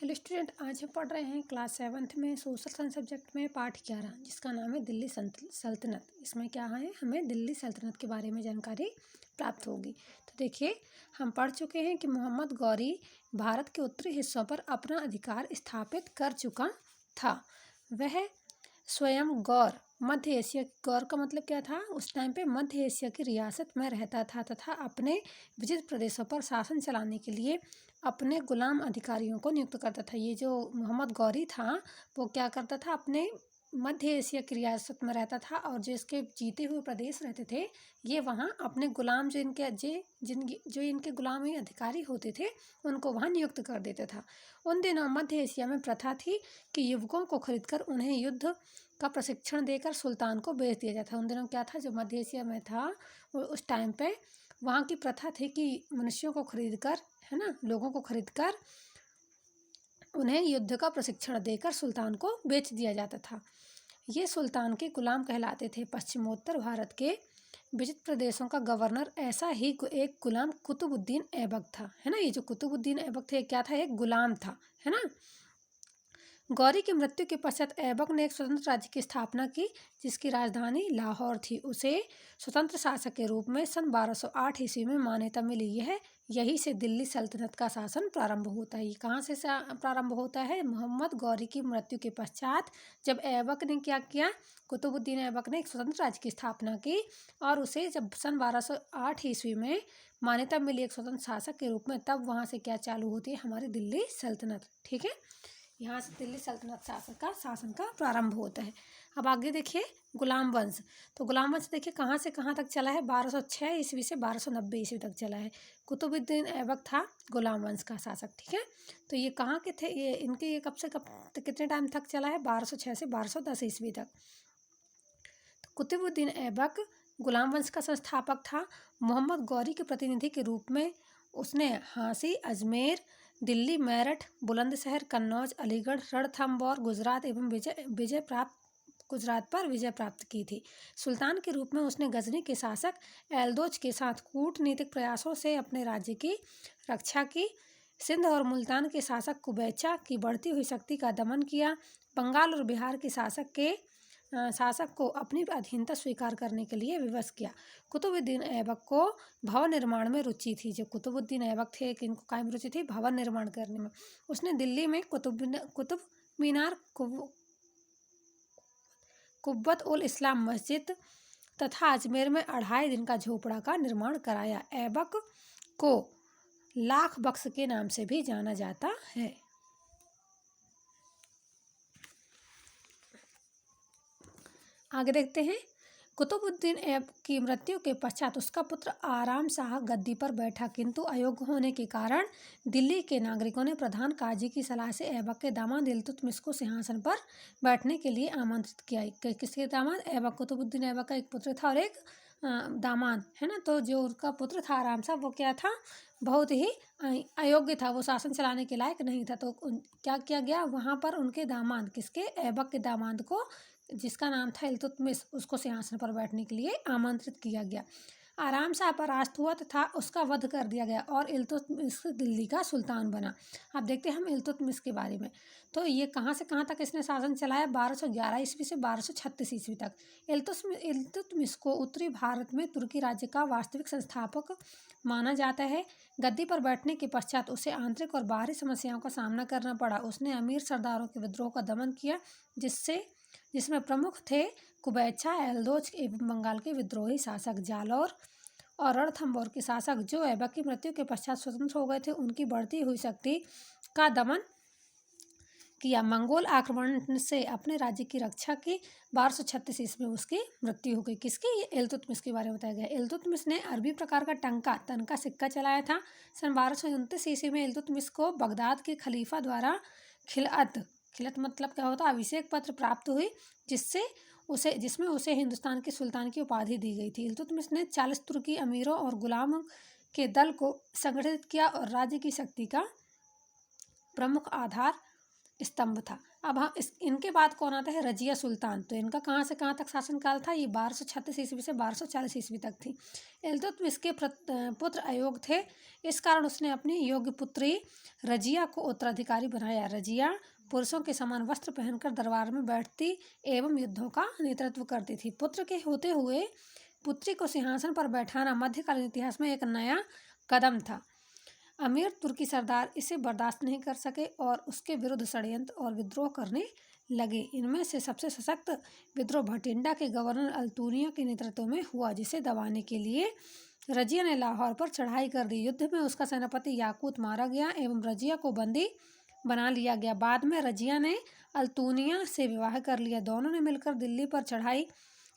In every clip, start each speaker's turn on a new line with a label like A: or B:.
A: Hello student, आज हम पढ़ रहे हैं क्लास 7th में सोशल साइंस सब्जेक्ट में पाठ 11 जिसका नाम है दिल्ली सल्तनत। इसमें क्या है, हमें दिल्ली सल्तनत के बारे में जानकारी प्राप्त होगी। तो देखिए, हम पढ़ चुके हैं कि मोहम्मद गौरी भारत के उत्तरी हिस्सों पर अपना अधिकार स्थापित कर चुका था। वह स्वयं गौर मध्य एशिया, गौर का मतलब क्या था, उस टाइम पे मध्य एशिया की रियासत में रहता था तथा अपने विजित प्रदेशों पर शासन चलाने के लिए अपने गुलाम अधिकारियों को नियुक्त करता था। ये जो मोहम्मद गौरी था वो क्या करता था, अपने मध्य एशिया की रियासत में रहता था और जो इसके जीते हुए प्रदेश रहते थे ये वहाँ अपने गुलाम जो इनके गुलामी अधिकारी होते थे उनको वहाँ नियुक्त कर देता था। उन दिनों मध्य एशिया में प्रथा थी कि युवकों को खरीदकर उन्हें युद्ध का प्रशिक्षण देकर सुल्तान को बेच दिया जाता। उन दिनों क्या था, जो मध्य एशिया में था उस टाइम पे वहाँ की प्रथा थी कि मनुष्यों को खरीद कर, है ना, लोगों को खरीदकर उन्हें युद्ध का प्रशिक्षण देकर सुल्तान को बेच दिया जाता था। ये सुल्तान के गुलाम कहलाते थे। पश्चिमोत्तर भारत के विजित प्रदेशों का गवर्नर ऐसा ही एक गुलाम कुतुबुद्दीन ऐबक था, है ना। ये जो कुतुबुद्दीन ऐबक थे क्या था, एक गुलाम था, है ना। गौरी की मृत्यु के पश्चात ऐबक ने एक स्वतंत्र राज्य की स्थापना की जिसकी राजधानी लाहौर थी। उसे स्वतंत्र शासक के रूप में सन 1208 ईस्वी में मान्यता मिली। यही से दिल्ली सल्तनत का शासन प्रारंभ होता है। ये कहाँ से प्रारंभ होता है, मोहम्मद गौरी की मृत्यु के पश्चात जब ऐबक ने क्या किया, कुतुबुद्दीन ऐबक ने एक स्वतंत्र राज्य की स्थापना की और उसे जब सन 1208 ईस्वी में मान्यता मिली एक स्वतंत्र शासक के रूप में, तब वहाँ से क्या चालू होती है, हमारी दिल्ली सल्तनत। ठीक है, यहाँ से दिल्ली सल्तनत शासन का प्रारंभ होता है। अब आगे देखिए गुलाम वंश। तो गुलाम वंश देखिए कहाँ से कहाँ तक चला है, 1206 ईस्वी से 1290 ईस्वी तक चला है। कुतुबुद्दीन ऐबक था गुलाम वंश का शासक। ठीक है, तो ये कहाँ के थे, ये कब से कब कितने टाइम तक चला है, 1206 से 1210 ईस्वी तक। तो कुतुबुद्दीन ऐबक गुलाम वंश का संस्थापक था। मोहम्मद गौरी के प्रतिनिधि के रूप में उसने झांसी, अजमेर, दिल्ली, मेरठ, बुलंदशहर, कन्नौज, अलीगढ़, रणथंभौर, गुजरात पर विजय प्राप्त की थी। सुल्तान के रूप में उसने गजनी के शासक एलदोज के साथ कूटनीतिक प्रयासों से अपने राज्य की रक्षा की। सिंध और मुल्तान के शासक कुबैचा की बढ़ती हुई शक्ति का दमन किया। बंगाल और बिहार के शासक को अपनी अधीनता स्वीकार करने के लिए विवश किया। कुतुबुद्दीन ऐबक को भवन निर्माण में रुचि थी। जो कुतुबुद्दीन ऐबक थे, इनको काय में रुचि थी, भवन निर्माण करने में। उसने दिल्ली में कुतुब मीनार, कुब्बत उल इस्लाम मस्जिद तथा अजमेर में 2.5 दिन का झोपड़ा का निर्माण कराया। ऐबक को लाख बख्श के नाम से भी जाना जाता है। आगे देखते हैं, कुतुबुद्दीन ऐबक की मृत्यु के पश्चात उसका पुत्र आराम शाह गद्दी पर बैठा, किंतु अयोग्य होने के कारण दिल्ली के नागरिकों ने प्रधान काजी की सलाह से ऐबक के दामाद इल्तुतमिश को सिंहासन पर बैठने के लिए आमंत्रित किया। किसके दामाद, ऐबक, कुतुबुद्दीन ऐबक का एक पुत्र था और एक दामाद, है ना। तो जो उनका पुत्र था आराम शाह, वो क्या था, बहुत ही अयोग्य था, वो शासन चलाने के लायक नहीं था। तो क्या किया गया, वहाँ पर उनके दामाद, किसके, ऐबक के दामाद को, जिसका नाम था इल्तुतमिश, उसको सिंहासन पर बैठने के लिए आमंत्रित किया गया। आराम शाह परास्त हुआ तथा उसका वध कर दिया गया और इल्तुतमिश दिल्ली का सुल्तान बना। अब देखते हैं हम इल्तुतमिश के बारे में। तो ये कहाँ से कहाँ तक इसने शासन चलाया, 1211 ईस्वी से 1236 ईस्वी तक। इल्तुतमिश को उत्तरी भारत में तुर्की राज्य का वास्तविक संस्थापक माना जाता है। गद्दी पर बैठने के पश्चात उसे आंतरिक और बाहरी समस्याओं का सामना करना पड़ा। उसने अमीर सरदारों के विद्रोह का दमन किया, जिसमें प्रमुख थे कुबैचा, एलदोज एवं बंगाल के विद्रोही शासक जालौर और रणथंभौर के शासक, जो ऐबक की मृत्यु के पश्चात स्वतंत्र हो गए थे। उनकी बढ़ती हुई शक्ति का दमन किया। मंगोल आक्रमण से अपने राज्य की रक्षा की। 1236 ईस्वी में उसकी मृत्यु हो गई। किसकी, ये इल्तुतमिश के बारे में बताया गया। इल्तुतमिश ने अरबी प्रकार का तन का सिक्का चलाया था। सन 1229 ईस्वी में इल्तुतमिश को बगदाद के खलीफा द्वारा खिलत मतलब क्या होता है, अभिषेक पत्र प्राप्त हुई, जिसमें उसे हिंदुस्तान के सुल्तान की उपाधि दी गई थी। इल्तुतमिश ने 40 तुर्की अमीरों और गुलामों के दल को संगठित किया और राज्य की शक्ति का प्रमुख आधार स्तंभ था। अब हाँ, इनके बाद कौन आता है? रजिया सुल्तान। तो इनका कहाँ से कहाँ तक शासनकाल था? ये 1236 ईस्वी से 1240 ईस्वी तक थी। इल्तुतमिश के पुत्र अयोग्य थे, इस कारण उसने अपनी योग्य पुत्री रजिया को उत्तराधिकारी बनाया। रजिया पुरुषों के समान वस्त्र पहनकर दरबार में बैठती एवं युद्धों का नेतृत्व करती थी। पुत्र के होते हुए पुत्री को सिंहासन पर बैठाना मध्यकालीन इतिहास में एक नया कदम था। अमीर तुर्की सरदार इसे बर्दाश्त नहीं कर सके और उसके विरुद्ध षड्यंत्र और विद्रोह करने लगे। इनमें से सबसे सशक्त विद्रोह भटिंडा के गवर्नर अल्तूनिया के नेतृत्व में हुआ, जिसे दबाने के लिए रजिया ने लाहौर पर चढ़ाई कर दी। युद्ध में उसका सेनापति याकूत मारा गया एवं रजिया को बंदी बना लिया गया। बाद में रजिया ने अल्तूनिया से विवाह कर लिया। दोनों ने मिलकर दिल्ली पर चढ़ाई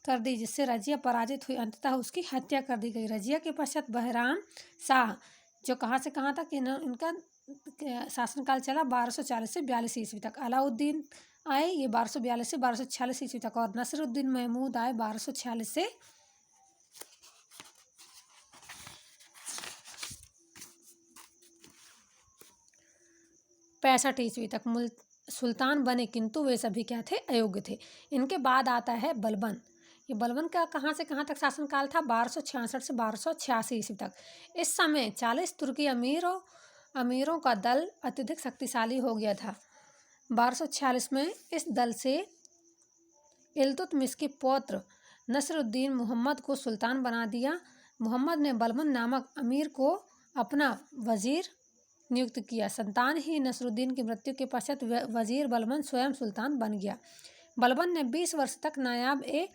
A: कर दी, जिससे रजिया पराजित हुई। अंततः उसकी हत्या कर दी गई। रजिया के पश्चात बहराम शाह, जो कहाँ से कहाँ तक इनका शासनकाल चला? 1240 से 42 ईस्वी तक। अलाउद्दीन आए, ये 1242 से 1246 ईस्वी तक। और नसरुद्दीन महमूद आए 1246 से 65 ईस्वी तक सुल्तान बने, किंतु वे सभी क्या थे? अयोग्य थे। इनके बाद आता है बलबन। ये बलबन का कहाँ से कहाँ तक शासनकाल था? 1266 से 1286 ईस्वी तक। इस समय 40 तुर्की अमीरों का दल अत्यधिक शक्तिशाली हो गया था। 1246 में इस दल से इल्तुतमिश के पौत्र नसरुद्दीन मोहम्मद को सुल्तान बना दिया। मोहम्मद ने बलबन नामक अमीर को अपना वजीर नियुक्त किया। संतान ही नसरुद्दीन की मृत्यु के पश्चात वजीर बलबन स्वयं सुल्तान बन गया। बलबन ने 20 वर्ष तक नायाब ए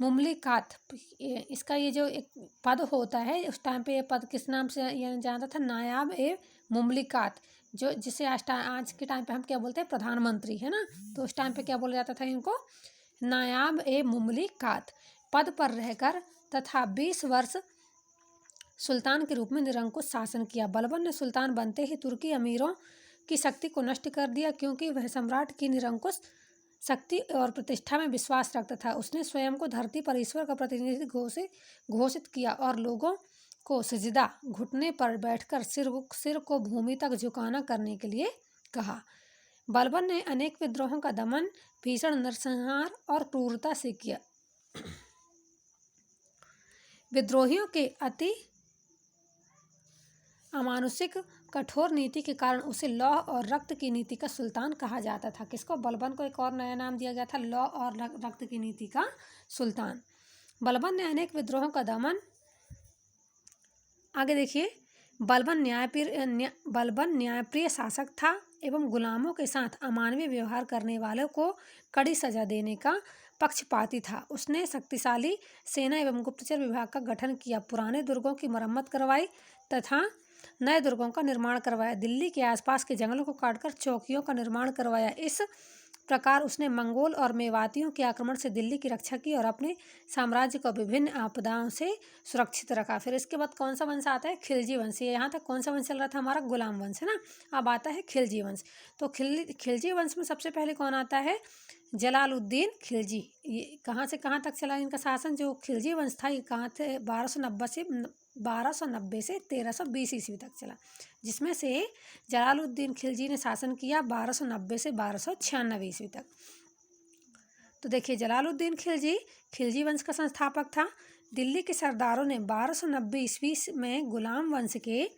A: मुमलिकात, इसका ये जो एक पद होता है, उस टाइम पे ये पद किस नाम से जाना था? नायाब ए मुमलिकात, जो जिसे आज के टाइम पे हम क्या बोलते हैं? प्रधानमंत्री, है ना। तो उस टाइम पे क्या बोला जाता था इनको? नायाब ए मुमलिकात पद पर रहकर तथा 20 वर्ष सुल्तान के रूप में निरंकुश शासन किया। बलबन ने सुल्तान बनते ही तुर्की अमीरों की शक्ति को नष्ट कर दिया, क्योंकि वह सम्राट की निरंकुश शक्ति और प्रतिष्ठा में विश्वास रखता था। उसने स्वयं को धरती पर ईश्वर का प्रतिनिधि घोषित किया और लोगों को सजदा, घुटने पर बैठकर सिर को भूमि तक झुकाना करने के लिए कहा। बलबन ने अनेक विद्रोहों का दमन भीषण नरसंहार और क्रूरता से किया। विद्रोहियों के अति अमानुषिक कठोर नीति के कारण उसे लौह और रक्त की नीति का सुल्तान कहा जाता था। किसको? बलबन को एक और नया नाम दिया गया था, लौह और रक्त की नीति का सुल्तान। बलबन ने अनेक विद्रोहों का दमन, आगे देखिए, बलबन न्यायप्रिय शासक था एवं गुलामों के साथ अमानवीय व्यवहार करने वालों को कड़ी सजा देने का पक्षपाती था। उसने शक्तिशाली सेना एवं गुप्तचर विभाग का गठन किया, पुराने दुर्गों की मरम्मत करवाई तथा नए दुर्गों का निर्माण करवाया। दिल्ली के आसपास के जंगलों को काटकर चौकियों का निर्माण करवाया। इस प्रकार उसने मंगोल और मेवातियों के आक्रमण से दिल्ली की रक्षा की और अपने साम्राज्य को विभिन्न आपदाओं से सुरक्षित रखा। फिर इसके बाद कौन सा वंश आता है? खिलजी वंश। यहाँ तक कौन सा वंश चल रहा था? हमारा गुलाम वंश, है ना। अब आता है खिलजी वंश। तो खिलजी वंश में सबसे पहले कौन आता है? जलालुद्दीन खिलजी। ये कहाँ से कहाँ तक चला इनका शासन? जो खिलजी वंश था, ये कहाँ थे? 1290 से 1320 ईस्वी तक चला, जिसमें से जलालुद्दीन खिलजी ने शासन किया 1290 से 1296 ईस्वी तक। तो देखिए, जलालुद्दीन खिलजी वंश का संस्थापक था। दिल्ली के सरदारों ने 1290 ईस्वी में गुलाम वंश के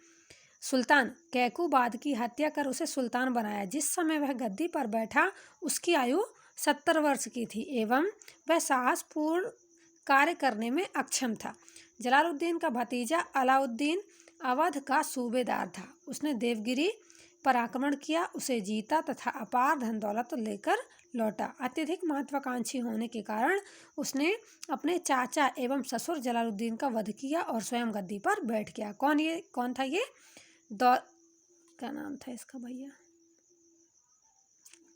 A: सुल्तान कैकूबाद की हत्या कर उसे सुल्तान बनाया। जिस समय वह गद्दी पर बैठा उसकी आयु 70 वर्ष की थी एवं वह साहसपूर्ण कार्य करने में अक्षम था। जलालुद्दीन का भतीजा अलाउद्दीन अवध का सूबेदार था। उसने देवगिरी पर आक्रमण किया, उसे जीता तथा अपार धन दौलत लेकर लौटा। अत्यधिक महत्वाकांक्षी होने के कारण उसने अपने चाचा एवं ससुर जलालुद्दीन का वध किया और स्वयं गद्दी पर बैठ गया। कौन था ये? क्या नाम था इसका भैया?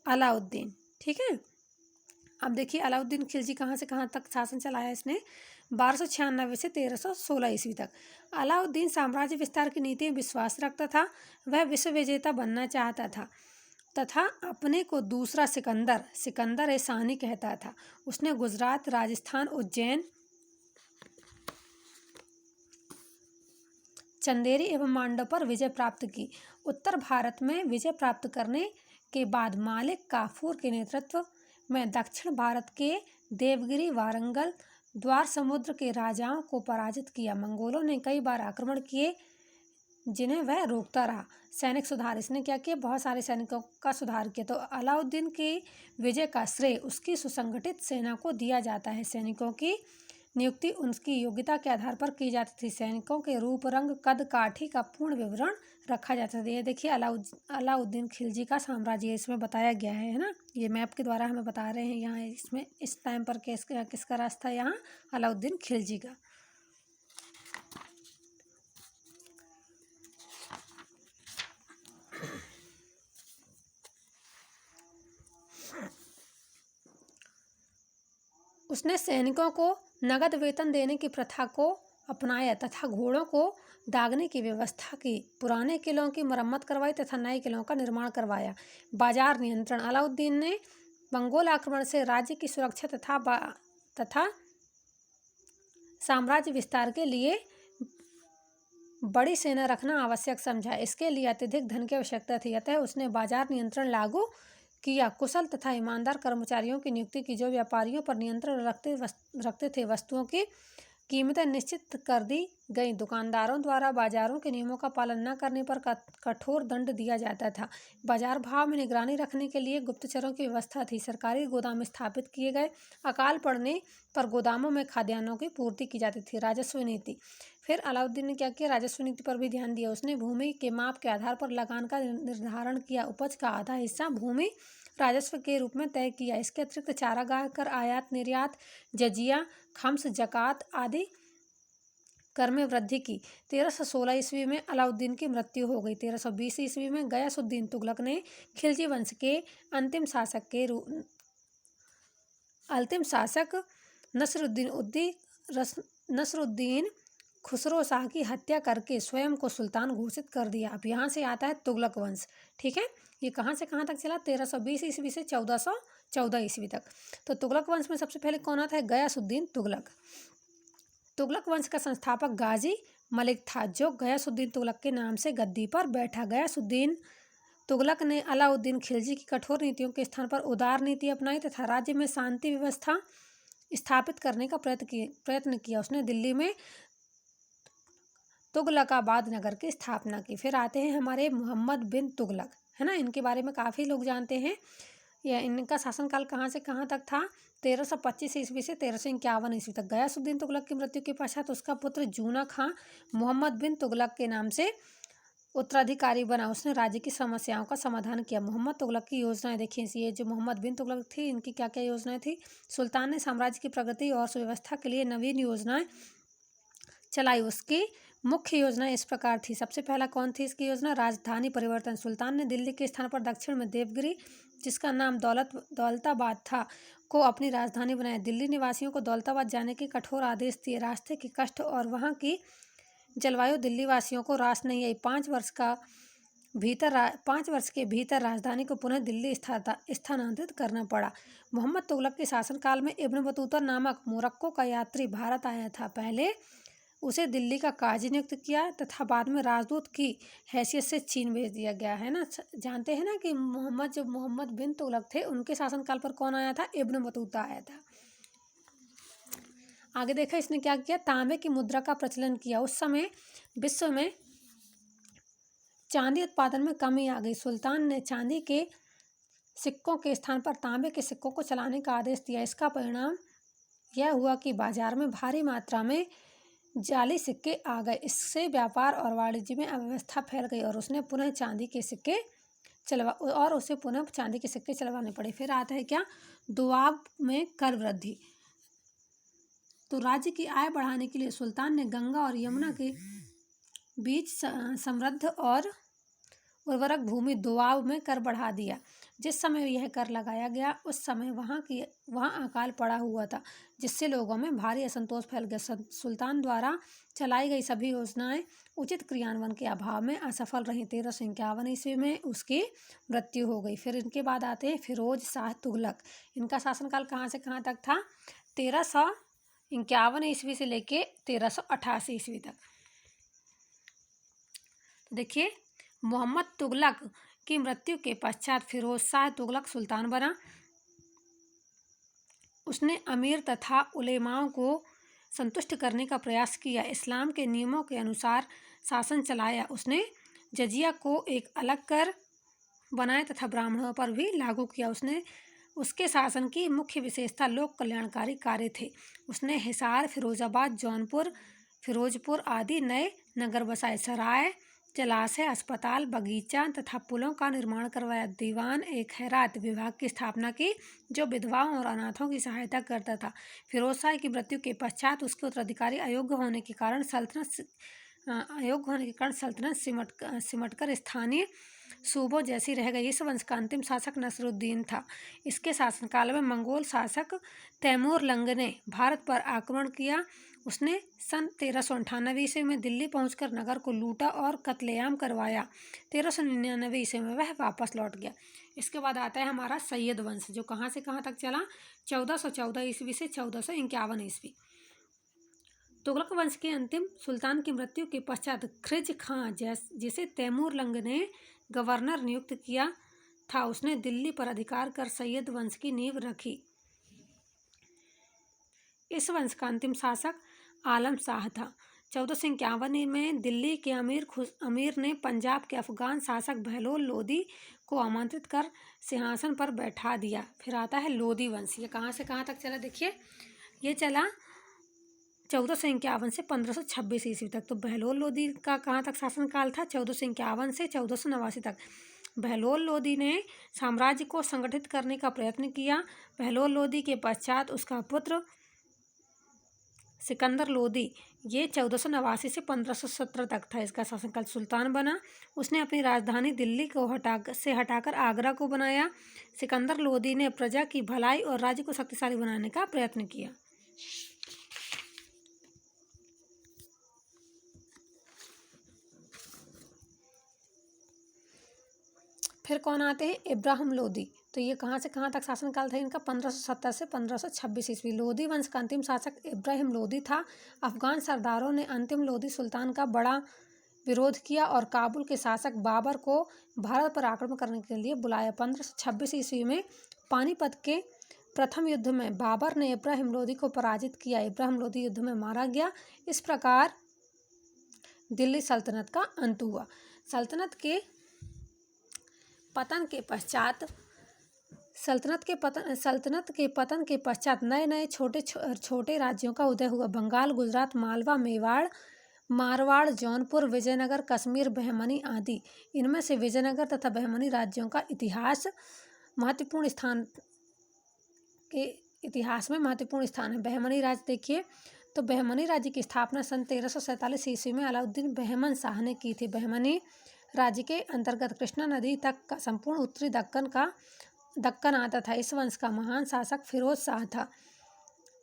A: अलाउद्दीन। ठीक है। अब देखिए, अलाउद्दीन खिलजी कहाँ से कहाँ तक शासन चलाया इसने? 1296 से 1316 ईस्वी तक। अलाउद्दीन साम्राज्य विस्तार की नीति में विश्वास रखता था। वह विश्व विजेता बनना चाहता था तथा अपने को दूसरा सिकंदर ए सानी कहता था। उसने गुजरात, राजस्थान, उज्जैन, चंदेरी एवं मांडव पर विजय प्राप्त की। उत्तर भारत में विजय प्राप्त करने के बाद मालिक काफूर के नेतृत्व में दक्षिण भारत के देवगिरी, वारंगल, द्वार समुद्र के राजाओं को पराजित किया। मंगोलों ने कई बार आक्रमण किए जिन्हें वह रोकता रहा। सैनिक सुधार, इसने क्या किया, बहुत सारे सैनिकों का सुधार किया। तो अलाउद्दीन की विजय का श्रेय उसकी सुसंगठित सेना को दिया जाता है। सैनिकों की नियुक्ति उनकी योग्यता के आधार पर की जाती थी। सैनिकों के रूप, रंग, कद, काठी का पूर्ण विवरण रखा जाता था। ये देखिए अलाउद्दीन खिलजी का साम्राज्य इसमें बताया गया है ना। ये मैप के द्वारा हमें बता रहे हैं यहाँ इसमें इस टाइम पर किसका राज था यहाँ, अलाउद्दीन खिलजी का। उसने सैनिकों को नगद वेतन देने की प्रथा को अपनाया तथा घोड़ों को दागने की व्यवस्था की। पुराने किलों की मरम्मत करवाई तथा नए किलों का निर्माण करवाया। बाजार नियंत्रण, अलाउद्दीन ने मंगोल आक्रमण से राज्य की सुरक्षा तथा साम्राज्य विस्तार के लिए बड़ी सेना रखना आवश्यक समझा। इसके लिए अत्यधिक धन की आवश्यकता थी, अतः उसने बाजार नियंत्रण लागू किया। कुशल तथा ईमानदार कर्मचारियों की नियुक्ति की जो व्यापारियों पर नियंत्रण रखते थे। वस्तुओं की कीमतें निश्चित कर दी गई। दुकानदारों द्वारा बाजारों के नियमों का पालन न करने पर कठोर दंड दिया जाता था। बाजार भाव में निगरानी रखने के लिए गुप्तचरों की व्यवस्था थी। सरकारी गोदाम स्थापित किए गए। अकाल पड़ने पर गोदामों में खाद्यान्नों की पूर्ति की जाती थी। राजस्व नीति, फिर अलाउद्दीन ने क्या किया, राजस्व नीति पर भी ध्यान दिया। उसने भूमि के माप के आधार पर लगान का निर्धारण किया। उपज का आधा हिस्सा भूमि राजस्व के रूप में तय किया। इसके अतिरिक्त चारागाह कर, आयात निर्यात, जजिया, खम्स, जकात आदि कर में वृद्धि की। 1316 ईस्वी में अलाउद्दीन की मृत्यु हो गई। 1320 ईस्वी में गयासुद्दीन तुगलक ने खिलजी वंश के अंतिम शासक नसरुद्दीन खुसरो शाह की हत्या करके स्वयं को सुल्तान घोषित कर दिया। अब यहाँ से आता है तुगलक वंश। ठीक है, ये कहाँ से कहाँ तक चला, 1320 ईस्वी से 1414 ईस्वी तक। तो तुगलक वंश में सबसे पहले कौन आता है, गयासुद्दीन तुगलक। तुगलक वंश का संस्थापक गाजी मलिक था, जो गयासुद्दीन तुगलक के नाम से गद्दी पर बैठा। गयासुद्दीन तुगलक ने अलाउद्दीन खिलजी की कठोर नीतियों के स्थान पर उदार नीति अपनाई तथा राज्य में शांति व्यवस्था स्थापित करने का प्रयत्न किया। उसने दिल्ली में तुगलकाबाद नगर की स्थापना की। फिर आते हैं हमारे मोहम्मद बिन तुगलक, है ना। इनके बारे में काफ़ी लोग जानते हैं। यह इनका शासनकाल कहाँ से कहाँ तक था, 1325 ईस्वी से 1351 ईस्वी तक। गयासुद्दीन तुगलक की मृत्यु के पश्चात उसका पुत्र जूना खां मोहम्मद बिन तुगलक के नाम से उत्तराधिकारी बना। उसने राज्य की समस्याओं का समाधान किया। मोहम्मद तुगलक की योजनाएं देखिए, ये जो मोहम्मद बिन तुगलक थी, इनकी क्या क्या योजनाएं थी। सुल्तान ने साम्राज्य की प्रगति और सुव्यवस्था के लिए नवीन योजनाएं चलाई। उसकी मुख्य योजना इस प्रकार थी। सबसे पहला कौन थी इसकी योजना, राजधानी परिवर्तन। सुल्तान ने दिल्ली के स्थान पर दक्षिण में देवगिरी, जिसका नाम दौलताबाद था, को अपनी राजधानी बनाया। दिल्ली निवासियों को दौलताबाद जाने के कठोर आदेश दिए। रास्ते के कष्ट और वहाँ की जलवायु दिल्ली वासियों को रास नहीं आई। 5 वर्ष के भीतर राजधानी को पुनः दिल्ली स्थानांतरित करना पड़ा। मोहम्मद तुगलक के शासनकाल में इब्न बतूता नामक मोरक्को का यात्री भारत आया था। पहले उसे दिल्ली का काजी नियुक्त किया तथा बाद में राजदूत की हैसियत से चीन भेज दिया गया, है ना। जानते हैं ना कि मोहम्मद बिन तुगलक थे, उनके शासनकाल पर कौन आया था, इब्न बतूता आया था। आगे देखा इसने क्या किया, तांबे की मुद्रा का प्रचलन किया। उस समय विश्व में चांदी उत्पादन में कमी आ गई। सुल्तान ने चांदी के सिक्कों के स्थान पर तांबे के सिक्कों को चलाने का आदेश दिया। इसका परिणाम यह हुआ कि बाजार में भारी मात्रा में जाली सिक्के आ गए। इससे व्यापार और वाणिज्य में अव्यवस्था फैल गई और उसे पुनः चांदी के सिक्के चलवाने पड़े। फिर आता है क्या, दुआब में कर वृद्धि। तो राज्य की आय बढ़ाने के लिए सुल्तान ने गंगा और यमुना के बीच समृद्ध और उर्वरक भूमि दोआब में कर बढ़ा दिया। जिस समय यह कर लगाया गया उस समय वहाँ अकाल पड़ा हुआ था, जिससे लोगों में भारी असंतोष फैल गया। सुल्तान द्वारा चलाई गई सभी योजनाएं उचित क्रियान्वयन के अभाव में असफल रहीं। 1351 ईस्वी में उसकी मृत्यु हो गई। फिर इनके बाद आते हैं फिरोज शाह तुगलक। इनका शासनकाल कहाँ से कहाँ तक था, 1351 ईस्वी से लेके 1388 ईस्वी तक। तो देखिए, मोहम्मद तुगलक की मृत्यु के पश्चात फिरोज शाह तुगलक सुल्तान बना। उसने अमीर तथा उलेमाओं को संतुष्ट करने का प्रयास किया, इस्लाम के नियमों के अनुसार शासन चलाया। उसने जजिया को एक अलग कर बनाया तथा ब्राह्मणों पर भी लागू किया। उसके शासन की मुख्य विशेषता लोक कल्याणकारी कार्य थे। उसने हिसार, फिरोजाबाद, जौनपुर, फिरोजपुर आदि नए नगर बसाए। सराय, जलाशय, अस्पताल, बगीचा तथा पुलों का निर्माण करवाया। दीवान ए खैरात विभाग की स्थापना की, जो विधवाओं और अनाथों की सहायता करता था। फिरोज शाह की मृत्यु के पश्चात उसके उत्तराधिकारी अयोग्य होने के कारण सल्तनत सिमटकर स्थानीय सूबों जैसी रह गई। इस वंश का अंतिम शासक नसरुद्दीन था। इसके शासनकाल में मंगोल शासक तैमूर लंग ने भारत पर आक्रमण किया। उसने सन 1398 ईस्वी में दिल्ली पहुंचकर नगर को लूटा और कत्लेआम करवाया। 1399 ईस्वी में वह वापस लौट गया। इसके बाद आता है हमारा सैयद वंश, जो कहाँ से कहाँ तक चला, 1414 ईस्वी से 1451 ईस्वी। तुगलक वंश के अंतिम सुल्तान की मृत्यु के पश्चात खिज़्र खां, जिसे तैमूर लंग ने गवर्नर नियुक्त किया था, उसने दिल्ली पर अधिकार कर सैयद वंश की नींव रखी। इस वंश का अंतिम शासक आलम शाह था। 1451 में दिल्ली के अमीर ने पंजाब के अफगान शासक बहलोल लोदी को आमंत्रित कर सिंहासन पर बैठा दिया। फिर आता है लोदी वंश। ये कहाँ से कहाँ तक चला, देखिए, ये चला 1451 से 1526 ईस्वी तक। तो बहलोल लोदी का कहाँ तक शासनकाल था, 1451 से 1489 तक। बहलोल लोदी ने साम्राज्य को संगठित करने का प्रयत्न किया। बहलोल लोदी के पश्चात उसका पुत्र सिकंदर लोदी, ये 1489 से 1517 तक था, इसका शासनकाल, सुल्तान बना। उसने अपनी राजधानी दिल्ली को हटाकर आगरा को बनाया। सिकंदर लोदी ने प्रजा की भलाई और राज्य को शक्तिशाली बनाने का प्रयत्न किया। फिर कौन आते हैं, इब्राहिम लोदी। तो ये कहाँ से कहाँ तक शासनकाल था इनका, 1570 से 1526 ईस्वी। लोदी वंश का अंतिम शासक इब्राहिम लोदी था। अफगान सरदारों ने अंतिम लोदी सुल्तान का बड़ा विरोध किया और काबुल के शासक बाबर को भारत पर आक्रमण करने के लिए बुलाया। 1526 ईस्वी में पानीपत के प्रथम युद्ध में बाबर ने इब्राहिम लोदी को पराजित किया। इब्राहिम लोदी युद्ध में मारा गया। इस प्रकार दिल्ली सल्तनत का अंत हुआ। सल्तनत के पतन के पश्चात नए नए छोटे राज्यों का उदय हुआ। बंगाल, गुजरात, मालवा, मेवाड़, मारवाड़, जौनपुर, विजयनगर, कश्मीर, बहमनी आदि। इनमें से विजयनगर तथा बहमनी राज्यों का इतिहास में महत्वपूर्ण स्थान है। बहमनी राज्य देखिए, तो बहमनी राज्य की स्थापना सन 1347 ईस्वी में अलाउद्दीन बहमन शाह ने की थी। बहमनी राज्य के अंतर्गत कृष्णा नदी तक का संपूर्ण उत्तरी दक्कन आता था। इस वंश का महान शासक फिरोज शाह था।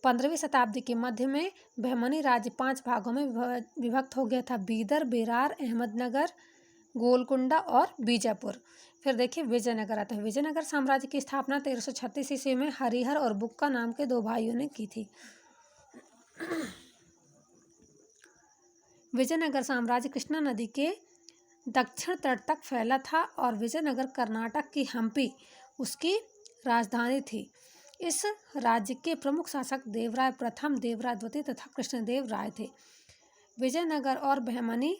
A: 15वीं शताब्दी के मध्य में बहमनी राज्य 5 भागों में विभक्त हो गया था: बीदर, बेरार, अहमदनगर, गोलकुंडा और बीजापुर। फिर देखिए विजयनगर आता है। विजयनगर साम्राज्य की स्थापना 1336 ईस्वी में हरिहर और बुक्का नाम के 2 भाइयों ने की थी। विजयनगर साम्राज्य कृष्णा नदी के दक्षिण तट तक फैला था और विजयनगर कर्नाटक की हम्पी उसकी राजधानी थी। इस राज्य के प्रमुख शासक देवराय प्रथम, देवराय द्वितीय तथा कृष्णदेव राय थे। विजयनगर और बहमनी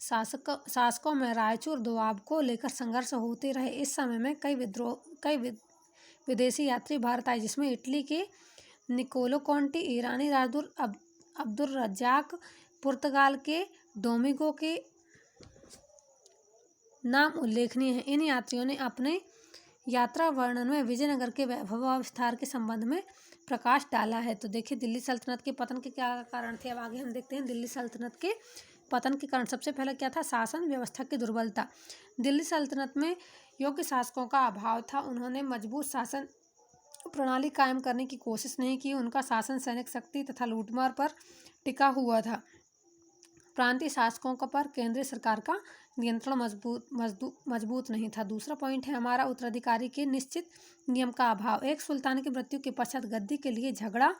A: शासकों में रायचूर दोआब को लेकर संघर्ष होते रहे। इस समय में कई विदेशी यात्री भारत आए, जिसमें इटली के निकोलो कॉन्टी, ईरानी राजदूत अब्दुल रज्जाक, पुर्तगाल के डोमिगो के नाम उल्लेखनीय हैं। इन यात्रियों ने अपने यात्रा वर्णन में विजयनगर के वैभव और विस्तार के संबंध में प्रकाश डाला है। तो देखिए दिल्ली सल्तनत के पतन के क्या कारण थे। अब आगे हम देखते हैं दिल्ली सल्तनत के पतन के कारण। सबसे पहले क्या था, शासन व्यवस्था की दुर्बलता। दिल्ली सल्तनत में योग्य शासकों का अभाव था। उन्होंने मजबूत शासन प्रणाली कायम करने की कोशिश नहीं की। उनका शासन सैनिक शक्ति तथा लूटमार पर टिका हुआ था। प्रांतीय शासकों पर केंद्रीय सरकार का नियंत्रण मजबूत नहीं था। दूसरा पॉइंट है हमारा उत्तराधिकारी के निश्चित नियम का अभाव। एक सुल्तान की मृत्यु के पश्चात गद्दी के लिए झगड़ा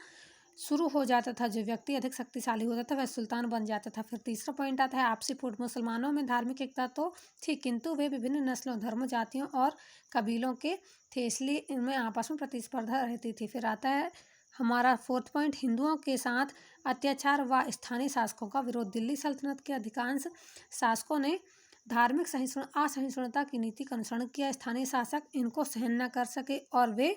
A: शुरू हो जाता था, जो व्यक्ति अधिक शक्तिशाली होता था वह सुल्तान बन जाता था। फिर तीसरा पॉइंट आता है आपसी फूट। मुसलमानों में धार्मिक एकता तो थी, किंतु वे विभिन्न नस्लों, धर्मों, जातियों और कबीलों के थे, इसलिए इनमें आपस में प्रतिस्पर्धा रहती थी। फिर आता है हमारा फोर्थ पॉइंट, हिंदुओं के साथ अत्याचार व स्थानीय शासकों का विरोध। दिल्ली सल्तनत के अधिकांश शासकों ने धार्मिक असहिष्णुता की नीति का अनुसरण किया। स्थानीय शासक इनको सहन न कर सके और वे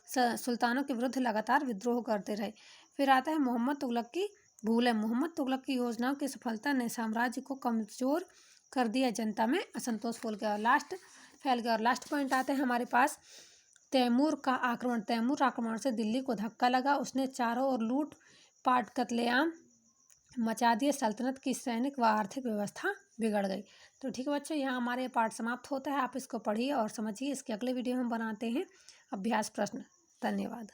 A: सुल्तानों के विरुद्ध लगातार विद्रोह करते रहे। फिर आता है मोहम्मद तुगलक की भूल है। मोहम्मद तुगलक की योजनाओं की सफलता ने साम्राज्य को कमजोर कर दिया, जनता में असंतोष फैल गया। और लास्ट पॉइंट आते हैं हमारे पास तैमूर का आक्रमण। तैमूर आक्रमण से दिल्ली को धक्का लगा, उसने चारों ओर लूट पाट कत्लेआम मचा दिए, सल्तनत की सैनिक व आर्थिक व्यवस्था बिगड़ गई। तो ठीक है बच्चों, यहाँ हमारे पाठ समाप्त होता है। आप इसको पढ़िए और समझिए। इसके अगले वीडियो में हम बनाते हैं अभ्यास प्रश्न। धन्यवाद।